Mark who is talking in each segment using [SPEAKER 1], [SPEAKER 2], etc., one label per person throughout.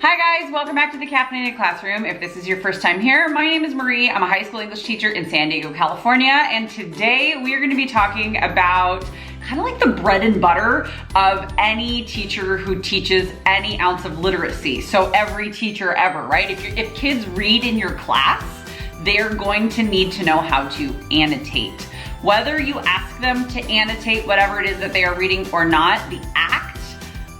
[SPEAKER 1] Hi guys, welcome back to the Caffeinated Classroom. If this is your first time here, my name is Marie. I'm a high school English teacher in San Diego, California, and today we are going to be talking about kind of like the bread and butter of any teacher who teaches any ounce of literacy. So every teacher ever, right? If kids read in your class, they're going to need to know how to annotate. Whether you ask them to annotate whatever it is that they are reading or not, the act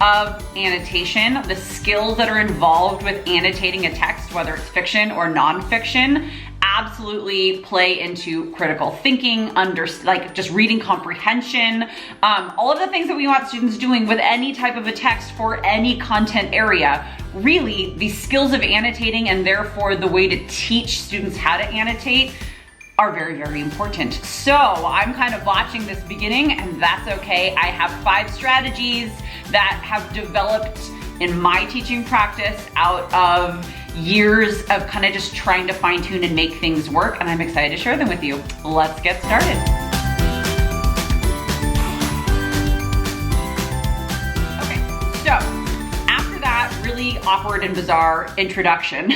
[SPEAKER 1] of annotation, the skills that are involved with annotating a text, whether it's fiction or nonfiction, absolutely play into critical thinking, just reading comprehension, all of the things that we want students doing with any type of a text for any content area. Really, the skills of annotating and therefore the way to teach students how to annotate are very, very important. So I'm kind of watching this beginning, and that's okay. I have 5 strategies that have developed in my teaching practice out of years of kind of just trying to fine tune and make things work, and I'm excited to share them with you. Let's get started. Okay, so after that really awkward and bizarre introduction,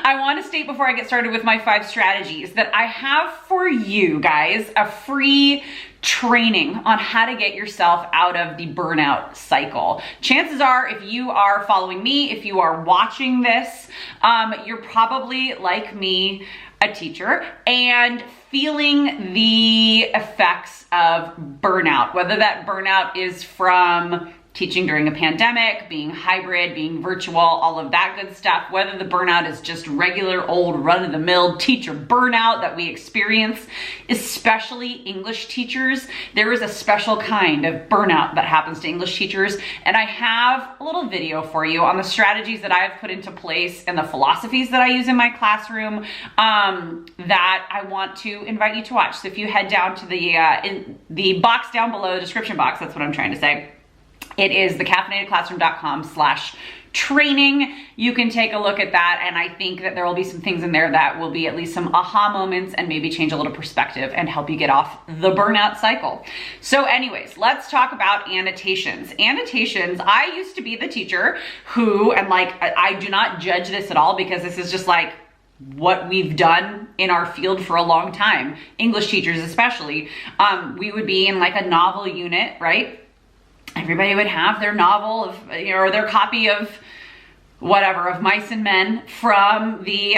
[SPEAKER 1] I want to state before I get started with my 5 strategies that I have for you guys a free training on how to get yourself out of the burnout cycle. Chances are, if you are following me, if you are watching this, you're probably like me, a teacher, and feeling the effects of burnout, whether that burnout is from teaching during a pandemic, being hybrid, being virtual, all of that good stuff, whether the burnout is just regular old run-of-the-mill teacher burnout that we experience, especially English teachers. There is a special kind of burnout that happens to English teachers, and I have a little video for you on the strategies that I've put into place and the philosophies that I use in my classroom that I want to invite you to watch. So if you head down to the box down below, the description box, that's what I'm trying to say. It is thecaffeinatedclassroom.com/training. You can take a look at that, and I think that there will be some things in there that will be at least some aha moments and maybe change a little perspective and help you get off the burnout cycle. So anyways, let's talk about annotations. Annotations, I used to be the teacher who, and I do not judge this at all because this is just like what we've done in our field for a long time, English teachers especially. We would be in like a novel unit, right? Everybody would have their novel of, or their copy of whatever, of Mice and Men from the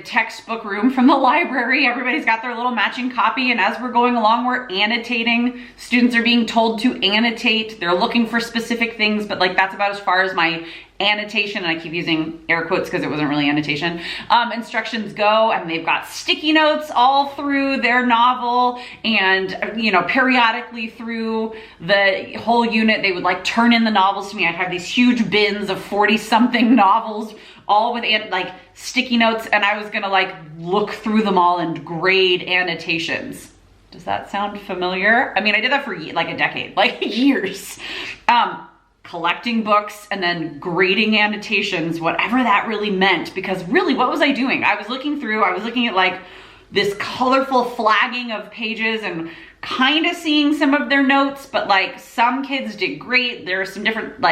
[SPEAKER 1] textbook room from the library. Everybody's got their little matching copy, and as we're going along, we're annotating. Students are being told to annotate. They're looking for specific things, but that's about as far as my annotation, and I keep using air quotes because it wasn't really annotation, instructions go, and they've got sticky notes all through their novel, and periodically through the whole unit, they would turn in the novels to me. I'd have these huge bins of 40-something novels, all with sticky notes, and I was gonna look through them all and grade annotations. Does that sound familiar? I mean, I did that for a decade, years. Collecting books and then grading annotations, whatever that really meant, because really, what was I doing? I was looking at this colorful flagging of pages and kind of seeing some of their notes, but some kids did great. There are some different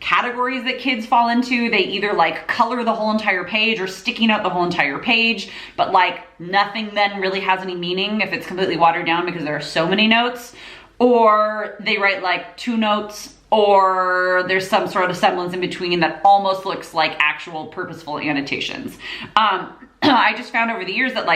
[SPEAKER 1] categories that kids fall into. They either color the whole entire page or sticky note the whole entire page, but nothing then really has any meaning if it's completely watered down because there are so many notes, or they write 2 notes, or there's some sort of semblance in between that almost looks like actual purposeful annotations. I just found over the years that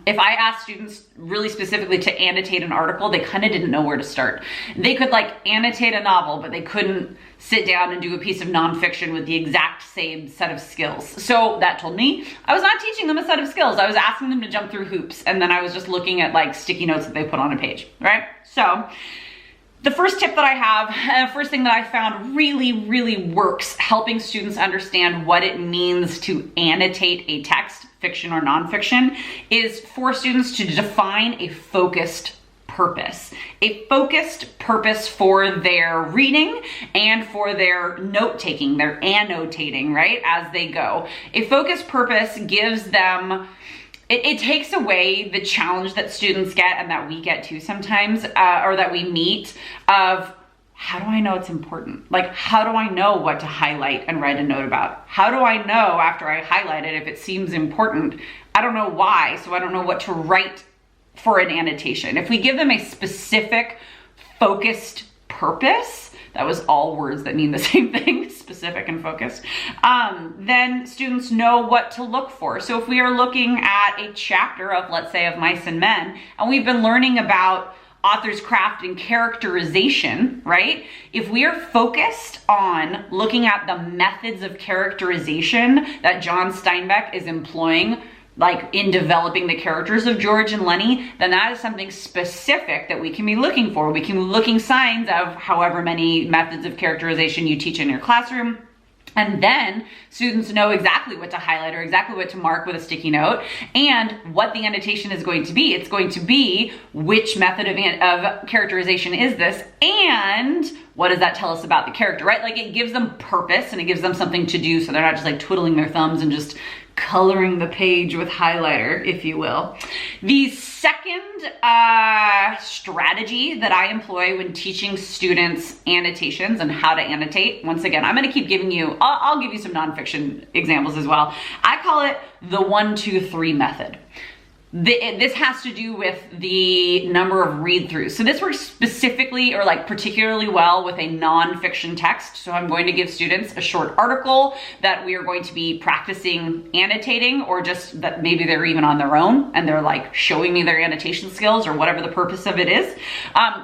[SPEAKER 1] if I asked students really specifically to annotate an article, they kind of didn't know where to start. They could annotate a novel, but they couldn't sit down and do a piece of nonfiction with the exact same set of skills. So that told me I was not teaching them a set of skills. I was asking them to jump through hoops, and then I was just looking at sticky notes that they put on a page, right? So the first tip that I have, first thing that I found really, really works helping students understand what it means to annotate a text, fiction or nonfiction, is for students to define a focused purpose. A focused purpose for their reading and for their note-taking, their annotating, right, as they go. A focused purpose gives them it takes away the challenge that students get and that we get too sometimes, or that we meet, of how do I know it's important? Like, how do I know what to highlight and write a note about? How do I know after I highlight it if it seems important? I don't know why, so I don't know what to write for an annotation. If we give them a specific, focused purpose, that was all words that mean the same thing, specific and focused, then students know what to look for. So if we are looking at a chapter of, let's say, of Mice and Men, and we've been learning about author's craft and characterization, right? If we are focused on looking at the methods of characterization that John Steinbeck is employing, like in developing the characters of George and Lenny, then that is something specific that we can be looking for. We can be looking signs of however many methods of characterization you teach in your classroom. And then students know exactly what to highlight or exactly what to mark with a sticky note and what the annotation is going to be. It's going to be which method of characterization is this and what does that tell us about the character, right? Like it gives them purpose and it gives them something to do so they're not just like twiddling their thumbs and just coloring the page with highlighter, if you will. The second strategy that I employ when teaching students annotations and how to annotate, once again, I'm gonna keep giving you, I'll give you some nonfiction examples as well. I call it the 1, 2, 3 method. This has to do with the number of read-throughs. So this works specifically or like particularly well with a nonfiction text. So I'm going to give students a short article that we are going to be practicing annotating, or just that maybe they're even on their own and they're like showing me their annotation skills or whatever the purpose of it is.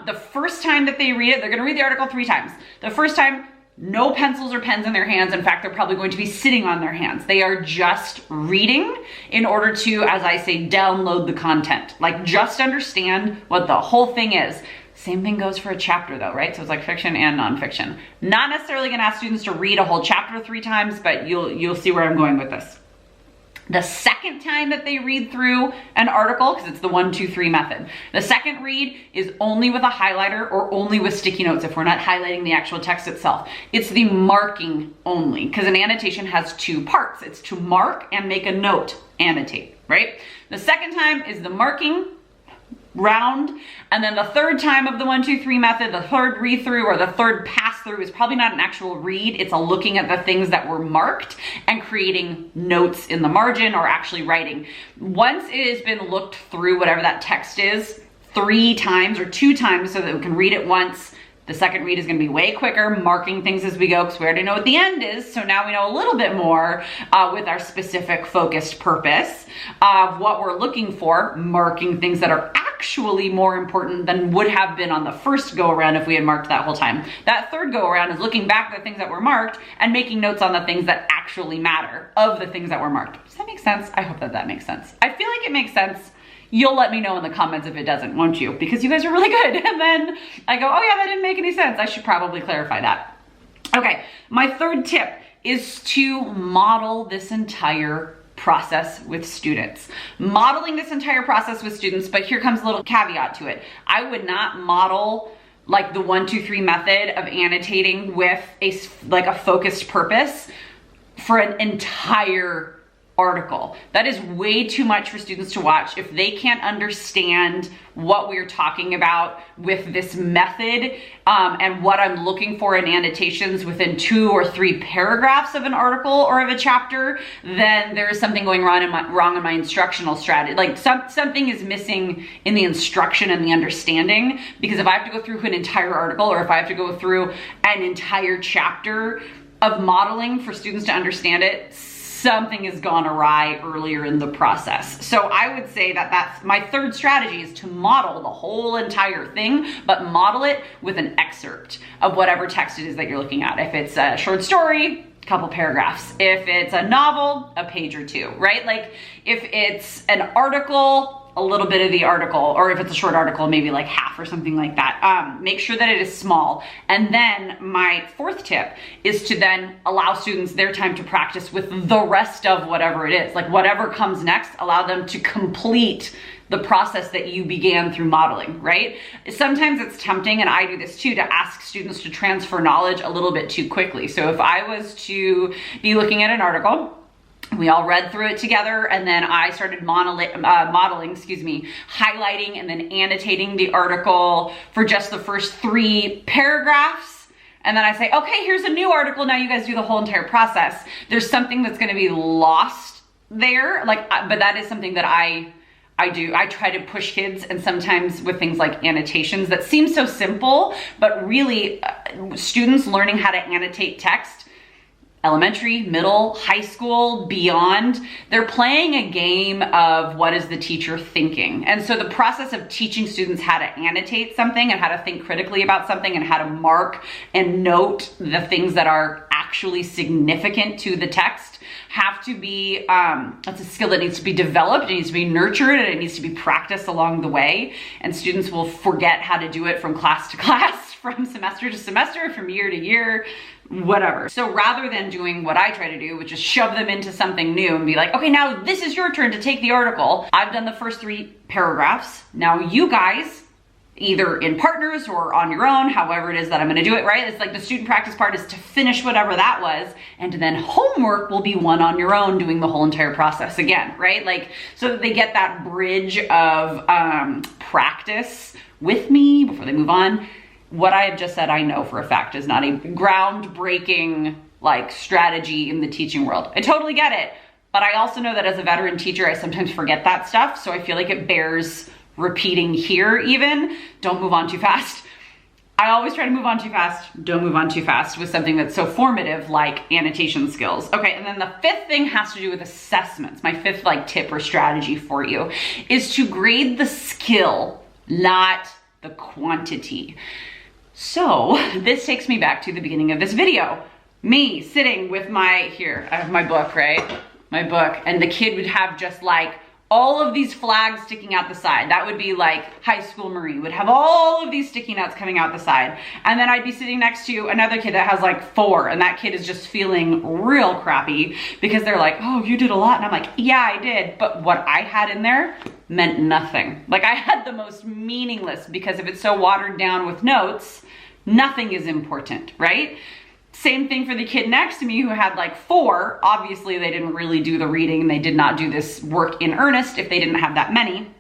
[SPEAKER 1] The first time that they read it, they're gonna read the article 3 times. The first time, no pencils or pens in their hands. In fact, they're probably going to be sitting on their hands. They are just reading in order to, as I say, download the content. Like just understand what the whole thing is. Same thing goes for a chapter though, right? So it's like fiction and nonfiction. Not necessarily gonna ask students to read a whole chapter 3 times, but you'll see where I'm going with this. The second time that they read through an article, because it's the 1, 2, 3 method, the second read is only with a highlighter or only with sticky notes if we're not highlighting the actual text itself. It's the marking only, because an annotation has 2 parts. It's to mark and make a note, annotate, right? The second time is the marking round, and then the third time of the 1, 2, 3 method, the third read through or the third pass through is probably not an actual read. It's a looking at the things that were marked and creating notes in the margin or actually writing. Once it has been looked through, whatever that text is, 3 times or 2 times so that we can read it once, the second read is going to be way quicker, marking things as we go because we already know what the end is. So now we know a little bit more with our specific focused purpose of what we're looking for, marking things that are actually more important than would have been on the first go around if we had marked that whole time. That third go around is looking back at the things that were marked and making notes on the things that actually matter of the things that were marked. Does that make sense? I hope that makes sense. I feel like it makes sense. You'll let me know in the comments if it doesn't, won't you? Because you guys are really good. And then I go, oh yeah, that didn't make any sense. I should probably clarify that. Okay, my third tip is to model this entire process with students. Modeling this entire process with students, but here comes a little caveat to it. I would not model like the 1, 2, 3 method of annotating with a focused purpose for an entire article. That is way too much for students to watch if they can't understand what we're talking about with this method and what I'm looking for in annotations within 2 or 3 paragraphs of an article or of a chapter. Then there is something going wrong in my instructional strategy. Like something is missing in the instruction and the understanding, because if I have to go through an entire article or if I have to go through an entire chapter of modeling for students to understand it, something has gone awry earlier in the process. So I would say that that's my third strategy, is to model the whole entire thing, but model it with an excerpt of whatever text it is that you're looking at. If it's a short story, a couple paragraphs. If it's a novel, a page or 2, right? Like if it's an article, a little bit of the article, or if it's a short article, maybe like half or something like that. Make sure that it is small. And then my fourth tip is to then allow students their time to practice with the rest of whatever it is. Like whatever comes next, allow them to complete the process that you began through modeling, right? Sometimes it's tempting, and I do this too, to ask students to transfer knowledge a little bit too quickly. So if I was to be looking at an article, We all read through it together, and then I started modeling, highlighting and then annotating the article for just the first 3 paragraphs. And then I say, okay, here's a new article. Now you guys do the whole entire process. There's something that's gonna be lost there, but that is something that I do. I try to push kids, and sometimes with things like annotations that seem so simple, but really students learning how to annotate text, elementary, middle, high school, beyond, they're playing a game of what is the teacher thinking. And so the process of teaching students how to annotate something and how to think critically about something and how to mark and note the things that are actually significant to the text have to be, that's a skill that needs to be developed, it needs to be nurtured, and it needs to be practiced along the way. And students will forget how to do it from class to class, from semester to semester, from year to year, whatever. So rather than doing what I try to do, which is shove them into something new and be like, okay, now this is your turn to take the article. I've done the first 3 paragraphs. Now you guys, either in partners or on your own, however it is that I'm gonna do it, right? It's like the student practice part is to finish whatever that was, and then homework will be one on your own doing the whole entire process again, right? Like, so that they get that bridge of practice with me before they move on. What I have just said, I know for a fact is not a groundbreaking strategy in the teaching world. I totally get it, but I also know that as a veteran teacher, I sometimes forget that stuff. So I feel like it bears repeating here even. Don't move on too fast. I always try to move on too fast. Don't move on too fast with something that's so formative like annotation skills. Okay, and then the 5th thing has to do with assessments. My 5th tip or strategy for you is to grade the skill, not the quantity. So this takes me back to the beginning of this video. Me sitting with here, I have my book, right? My book, and the kid would have just all of these flags sticking out the side. That would be high school Marie would have all of these sticky notes coming out the side. And then I'd be sitting next to another kid that has 4, and that kid is just feeling real crappy because they're like, oh, you did a lot. And I'm like, yeah, I did. But what I had in there meant nothing. I had the most meaningless, because if it's so watered down with notes, nothing is important, right? Same thing for the kid next to me who had 4. Obviously, they didn't really do the reading. They did not do this work in earnest if they didn't have that many.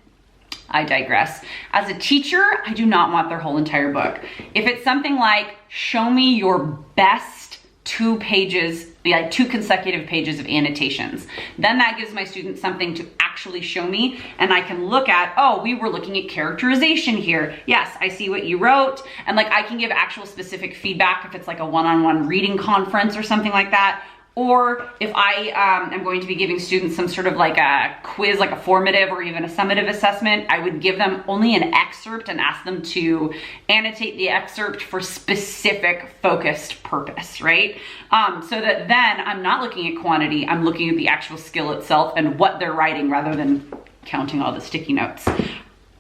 [SPEAKER 1] I digress. As a teacher, I do not want their whole entire book. If it's something like, show me your best 2 pages, 2 consecutive pages of annotations, then that gives my students something to actually show me, and I can look at, oh, we were looking at characterization here. Yes, I see what you wrote. And I can give actual specific feedback if it's a one-on-one reading conference or something like that. Or if I am going to be giving students some sort of a quiz, a formative or even a summative assessment, I would give them only an excerpt and ask them to annotate the excerpt for specific focused purpose, right? So that then I'm not looking at quantity, I'm looking at the actual skill itself and what they're writing rather than counting all the sticky notes.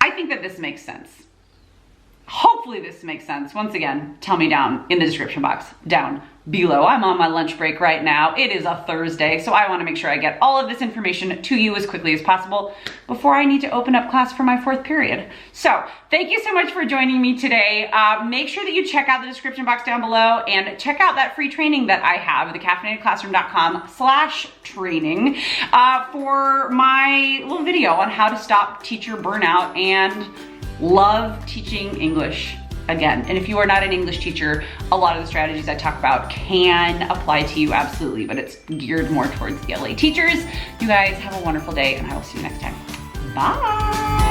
[SPEAKER 1] I think that this makes sense. Hopefully this makes sense. Once again, tell me down in the description box, down below. I'm on my lunch break right now. It is a Thursday, so I want to make sure I get all of this information to you as quickly as possible before I need to open up class for my 4th period. So thank you so much for joining me today. Make sure that you check out the description box down below and check out that free training that I have, thecaffeinatedclassroom.com/training, for my little video on how to stop teacher burnout and love teaching English again. And if you are not an English teacher, a lot of the strategies I talk about can apply to you, absolutely, but it's geared more towards ELA teachers. You guys have a wonderful day, and I will see you next time. Bye.